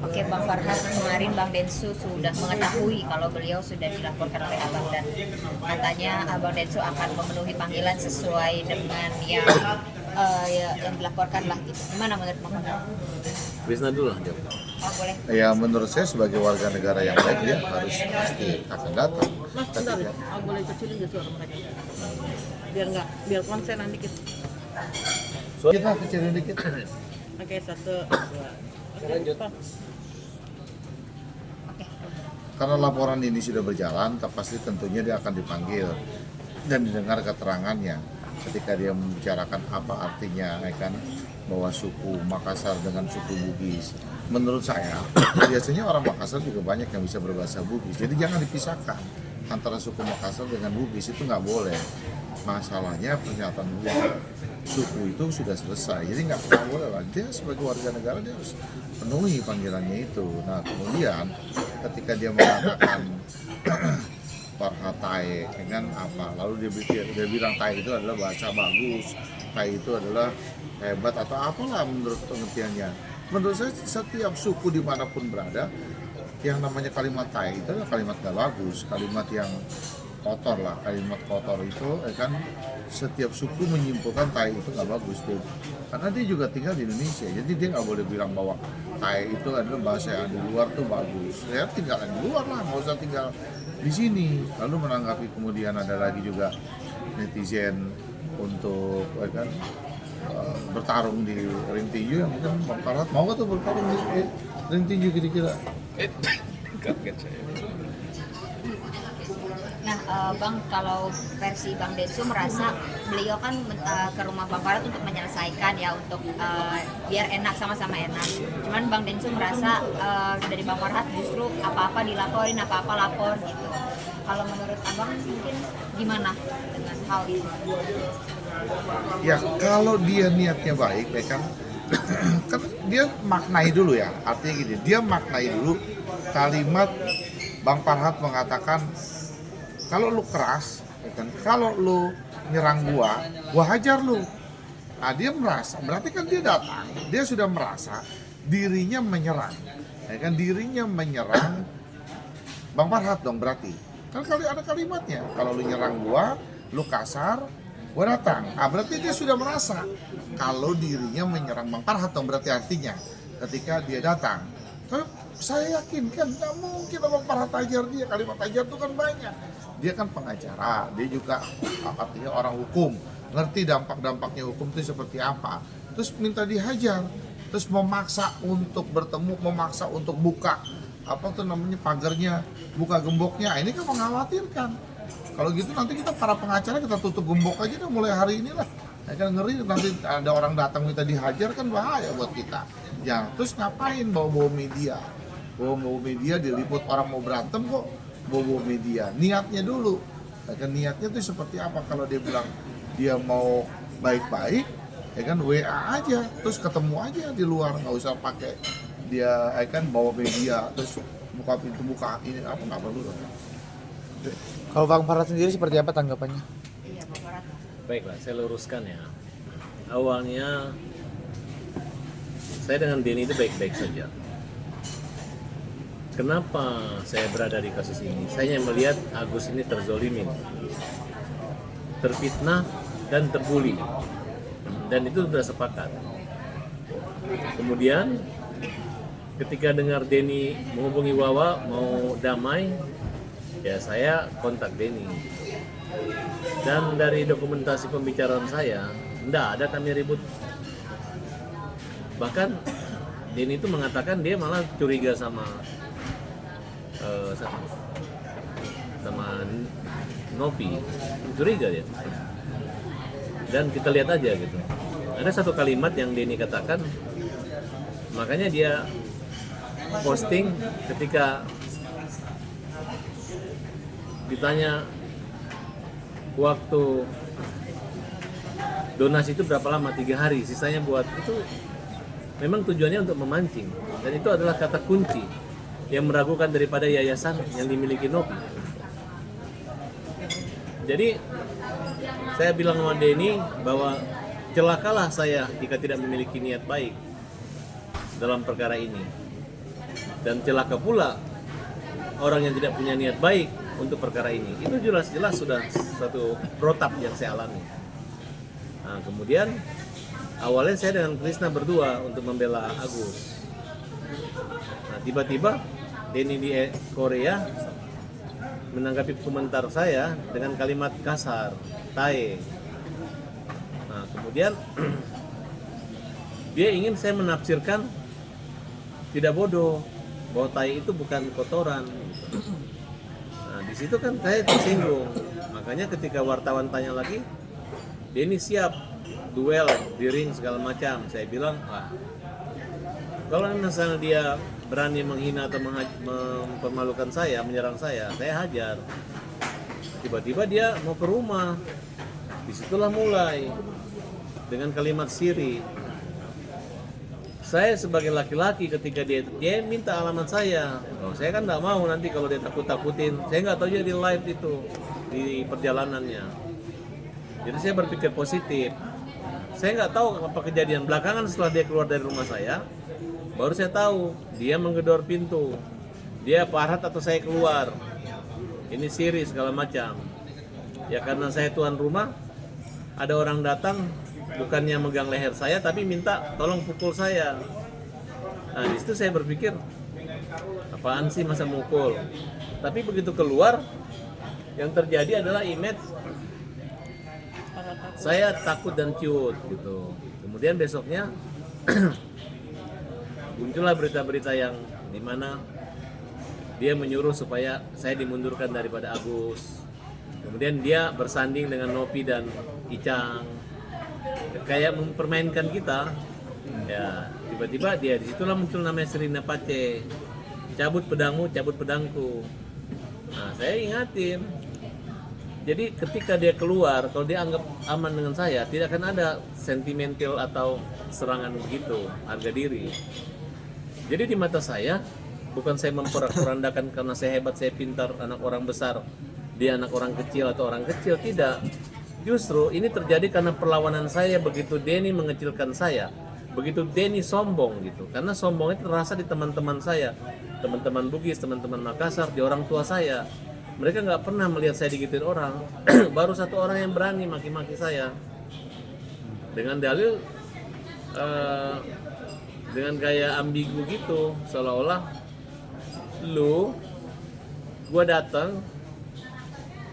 Oke, Bang Farhat, kemarin Bang Densu sudah mengetahui kalau beliau sudah dilaporkan oleh Abang dan katanya Abang Densu akan memenuhi panggilan sesuai dengan yang dilaporkan lah gitu. Gimana menurut Bang Farhat? Wisna dulu lah jawab. Oh, boleh. Ya menurut saya sebagai warga negara yang baik dia harus pasti akan datang. Mas, bentar ya. Boleh kecilin gak suara mereka? Biar konsen nanti kita. Kita kecilin dikit. Oke, 1, 2. Lanjut. Oke. Karena laporan ini sudah berjalan, pasti tentunya dia akan dipanggil dan didengar keterangannya ketika dia membicarakan apa artinya kan bahwa suku Makassar dengan suku Bugis. Menurut saya biasanya orang Makassar juga banyak yang bisa berbahasa Bugis, jadi jangan dipisahkan antara suku Makassar dengan Bugis, itu nggak boleh. Masalahnya pernyataan suku itu sudah selesai, jadi nggak boleh lah. Dia sebagai warga negara dia harus penuhi panggilannya itu. Nah kemudian ketika dia mengatakan Farhat Tai dengan apa, lalu dia bilang Tai itu adalah bahasa bagus, Tai itu adalah hebat atau apalah menurut pengertiannya. Menurut saya setiap suku dimanapun berada, yang namanya kalimat Tai itu adalah kalimat gak bagus, kalimat yang kotor lah. Kalimat kotor itu kan setiap suku menyimpulkan Tai itu gak bagus tuh, karena dia juga tinggal di Indonesia, jadi dia nggak boleh bilang bahwa Tai itu adalah bahasa yang di luar tuh bagus. Ya tinggal di luar lah, nggak usah tinggal di sini. Lalu menanggapi kemudian ada lagi juga netizen untuk kan bertarung di ring tinju, yang mungkin Bang Farhat mau nggak tuh bertarung di ring tinju kira-kira? Kaget saya. Nah, Bang, kalau versi Bang Densu merasa beliau kan ke rumah Bang Farhat untuk menyelesaikan ya, untuk biar enak, sama-sama enak. Cuman Bang Densu merasa dari Bang Farhat justru apa-apa dilaporin, apa-apa lapor gitu. Kalau menurut Abang mungkin gimana dengan hal itu? Ya kalau dia niatnya baik ya kan, kan dia maknai dulu ya, artinya gini, dia maknai dulu kalimat Bang Farhat mengatakan kalau lu keras, ya kan, kalau lu nyerang gua hajar lu. Nah dia merasa, berarti kan dia datang, dia sudah merasa dirinya menyerang, ya kan, dirinya menyerang Bang Farhat dong berarti. Kan kalau ada kalimatnya, kalau lu nyerang gua, lu kasar, gua datang. Ah berarti dia sudah merasa kalau dirinya menyerang Bang Farhat dong, berarti artinya ketika dia datang. Tapi saya yakin kan nggak mungkin Bang Farhat ajar dia, kalimat ajar itu kan banyak. Dia kan pengacara, dia juga artinya orang hukum, ngerti dampak-dampaknya hukum itu seperti apa. Terus minta dihajar, terus memaksa untuk bertemu, memaksa untuk buka apa tuh namanya pagarnya, buka gemboknya. Ini kan mengkhawatirkan. Kalau gitu nanti kita para pengacara kita tutup gembok aja deh mulai hari ini lah. Ya kan ngeri nanti ada orang datang minta dihajar, kan bahaya buat kita. Ya terus ngapain bawa-bawa media? Bawa-bawa media diliput, orang mau berantem kok bawa media. Niatnya dulu. Ya kan niatnya tuh seperti apa? Kalau dia bilang dia mau baik-baik, ya kan WA aja, terus ketemu aja di luar, nggak usah pakai dia kan bawa media terus buka pintu, buka ini apa, nggak perlu. Kalau Bang Farhat sendiri seperti apa tanggapannya? Iya, Bang Farhat. Baiklah, saya luruskan ya. Awalnya saya dengan Denny itu baik-baik saja. Kenapa saya berada di kasus ini? Saya hanya melihat Agus ini terzolimin, terfitnah dan terbuli, dan itu sudah sepakat. Kemudian ketika dengar Denny menghubungi Wawa mau damai, ya saya kontak Denny. Dan dari dokumentasi pembicaraan saya, enggak ada kami ribut. Bahkan Denny itu mengatakan dia malah curiga sama Nopi, curiga dia. Dan kita lihat aja gitu. Ada satu kalimat yang Denny katakan, makanya dia posting ketika ditanya waktu donasi itu berapa lama, 3 hari, sisanya buat itu. Memang tujuannya untuk memancing, dan itu adalah kata kunci yang meragukan daripada yayasan yang dimiliki Nopi. Jadi saya bilang sama Denny bahwa celakalah saya jika tidak memiliki niat baik. dalam perkara ini. Dan celaka pula orang yang tidak punya niat baik untuk perkara ini. Itu jelas-jelas sudah satu protap yang saya alami. Nah, kemudian awalnya saya dengan Krisna berdua untuk membela Agus. Nah, tiba-tiba Denny di Korea menanggapi komentar saya dengan kalimat kasar, tae. Nah, kemudian dia ingin saya menafsirkan tidak bodoh, bahwa tai itu bukan kotoran. Nah, di situ kan saya tersinggung. Makanya ketika wartawan tanya lagi, Denny siap duel di ring segala macam. Saya bilang, kalau misalnya dia berani menghina atau mempermalukan saya, menyerang saya hajar. Tiba-tiba dia mau ke rumah. Disitulah mulai dengan kalimat siri. Saya sebagai laki-laki ketika dia minta alamat saya, saya kan nggak mau nanti kalau dia takut-takutin. Saya nggak tahu dia di live itu di perjalanannya. Jadi saya berpikir positif. Saya nggak tahu apa kejadian belakangan setelah dia keluar dari rumah saya, baru saya tahu dia menggedor pintu. Dia Farhat atau saya keluar. Ini siri segala macam. Ya karena saya tuan rumah, ada orang datang bukannya megang leher saya tapi minta tolong pukul saya. Nah di situ saya berpikir apaan sih masa mukul. Tapi begitu keluar yang terjadi adalah image saya takut dan ciut gitu. Kemudian besoknya muncullah berita-berita yang dimana dia menyuruh supaya saya dimundurkan daripada Agus. Kemudian dia bersanding dengan Nopi dan Icang, kayak mempermainkan kita. Ya tiba-tiba dia disitulah muncul namanya Serina Pace, cabut pedangmu cabut pedangku. Nah saya ingatin, jadi ketika dia keluar, kalau dia anggap aman dengan saya, tidak akan ada sentimental atau serangan begitu, harga diri. Jadi di mata saya, bukan saya memporak-porandakan karena saya hebat, saya pintar, anak orang besar, dia anak orang kecil atau orang kecil, tidak. Justru ini terjadi karena perlawanan saya begitu Denny mengecilkan saya, begitu Denny sombong gitu. Karena sombong itu terasa di teman-teman saya, teman-teman Bugis, teman-teman Makassar, di orang tua saya. Mereka nggak pernah melihat saya digituin orang. Baru satu orang yang berani maki-maki saya dengan dalil dengan gaya ambigu gitu, seolah-olah gue datang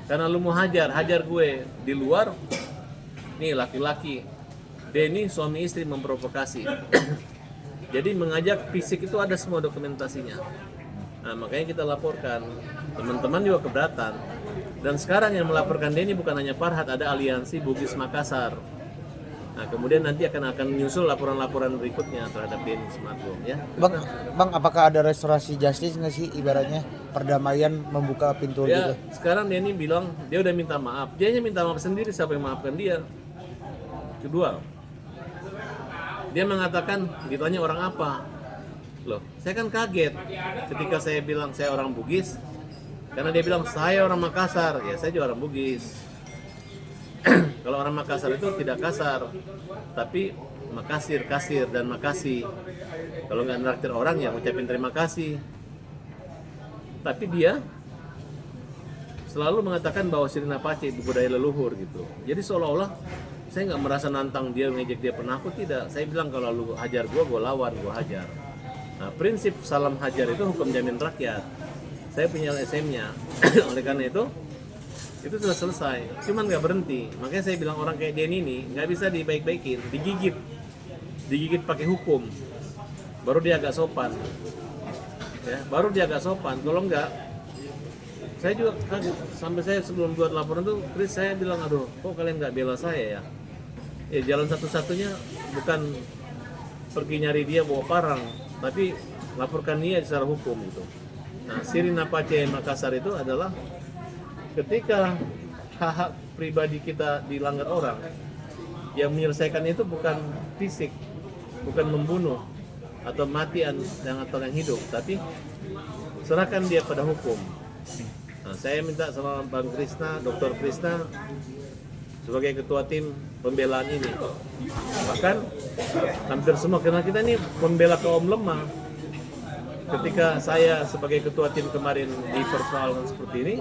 karena lu mau hajar gue di luar. Nih laki-laki, Denny suami istri memprovokasi. Jadi mengajak fisik itu ada semua dokumentasinya. Nah makanya kita laporkan. Teman-teman juga keberatan. Dan sekarang yang melaporkan Denny bukan hanya Farhat, ada aliansi Bugis Makassar. Nah kemudian nanti akan menyusul laporan-laporan berikutnya terhadap Denny Sumargo ya. Bang, apakah ada restorasi justice nggak sih, ibaratnya perdamaian membuka pintu Ya, gitu? sekarang Denny bilang dia udah minta maaf. Dia hanya minta maaf sendiri, siapa yang maafkan dia? Kedua, dia mengatakan ditanya orang apa? Loh, saya kan kaget ketika saya bilang saya orang Bugis. Karena dia bilang saya orang Makassar, ya saya juga orang Bugis. Kalau orang Makassar itu tidak kasar, tapi makasir, kasir, dan makasih. Kalau nggak nraktir orang ya ucapin terima kasih. Tapi dia selalu mengatakan bahwa Serina Pace budaya leluhur gitu. Jadi seolah-olah saya nggak merasa nantang dia, ngejek dia penakut, tidak. Saya bilang kalau lu hajar gue lawan, gue hajar. Nah prinsip salam hajar itu hukum jamin rakyat. Saya punya LSM-nya. Oleh karena itu sudah selesai. Cuman nggak berhenti. Makanya saya bilang orang kayak Denny ini nggak bisa dibaik-baikin, digigit pakai hukum. Baru dia agak sopan. Ya, baru dia agak sopan. Kalau nggak, saya juga kaget. Sampai saya sebelum buat laporan tuh, Chris saya bilang, aduh, kok kalian nggak bela saya ya? Ya jalan satu-satunya bukan pergi nyari dia bawa parang, tapi laporkan dia secara hukum gitu. Nah, Serina Pace Makassar itu adalah ketika hak-hak pribadi kita dilanggar orang, yang menyelesaikan itu bukan fisik, bukan membunuh atau matian atau yang hidup, tapi serahkan dia pada hukum. Nah, saya minta sama Bang Krisna, Dr. Krisna sebagai ketua tim pembelaan ini. Bahkan hampir semua, karena kita ini membela kaum lemah. Ketika saya sebagai ketua tim kemarin dipersoalkan seperti ini,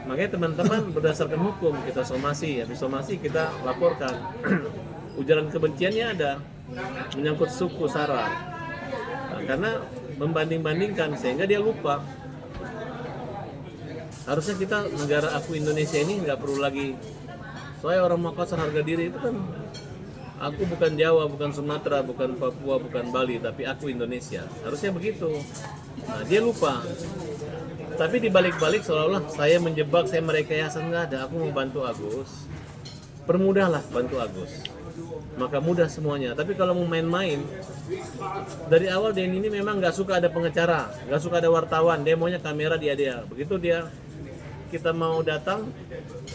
makanya teman-teman berdasarkan hukum kita somasi, habis somasi kita laporkan. Ujaran kebenciannya ada, menyangkut suku sara. Nah, karena membanding-bandingkan sehingga dia lupa. Harusnya kita negara aku Indonesia ini nggak perlu lagi. Soalnya orang Makassar harga diri itu kan, aku bukan Jawa, bukan Sumatera, bukan Papua, bukan Bali, tapi aku Indonesia. Harusnya begitu. Nah, dia lupa. Tapi dibalik-balik seolah-olah saya menjebak, saya merekayasa, nggak ada. Aku mau bantu Agus. Permudahlah bantu Agus. Maka mudah semuanya. Tapi kalau mau main-main, dari awal Denny ini memang nggak suka ada pengacara, nggak suka ada wartawan. Dia maunya kamera dia. Begitu kita mau datang,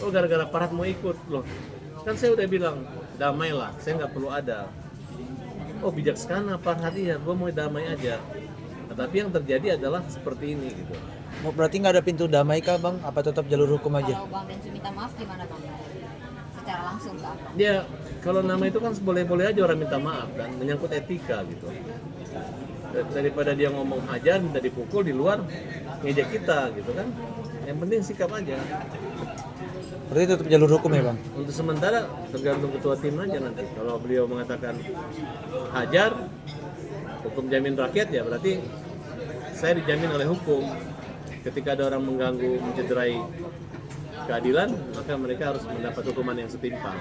oh gara-gara Parhat mau ikut loh. Kan saya udah bilang damailah, saya nggak perlu ada. Oh bijaksana Parhat, iya, gue mau damai aja. Nah, tapi yang terjadi adalah seperti ini gitu. Berarti nggak ada pintu damai kah bang? Apa tetap jalur hukum aja? Kalau Bang Densu minta maaf gimana Bang? Secara langsung ke apa? Dia kalau nama itu kan boleh-boleh aja orang minta maaf kan, menyangkut etika gitu. Daripada dia ngomong hajar, minta dipukul di luar, ngejek kita gitu kan. Yang penting sikap aja. Berarti tetap jalur hukum ya bang? Untuk sementara tergantung ketua tim aja nanti. Kalau beliau mengatakan hajar, hukum jamin rakyat ya berarti saya dijamin oleh hukum. Ketika ada orang mengganggu, mencederai keadilan, maka mereka harus mendapat hukuman yang setimpal.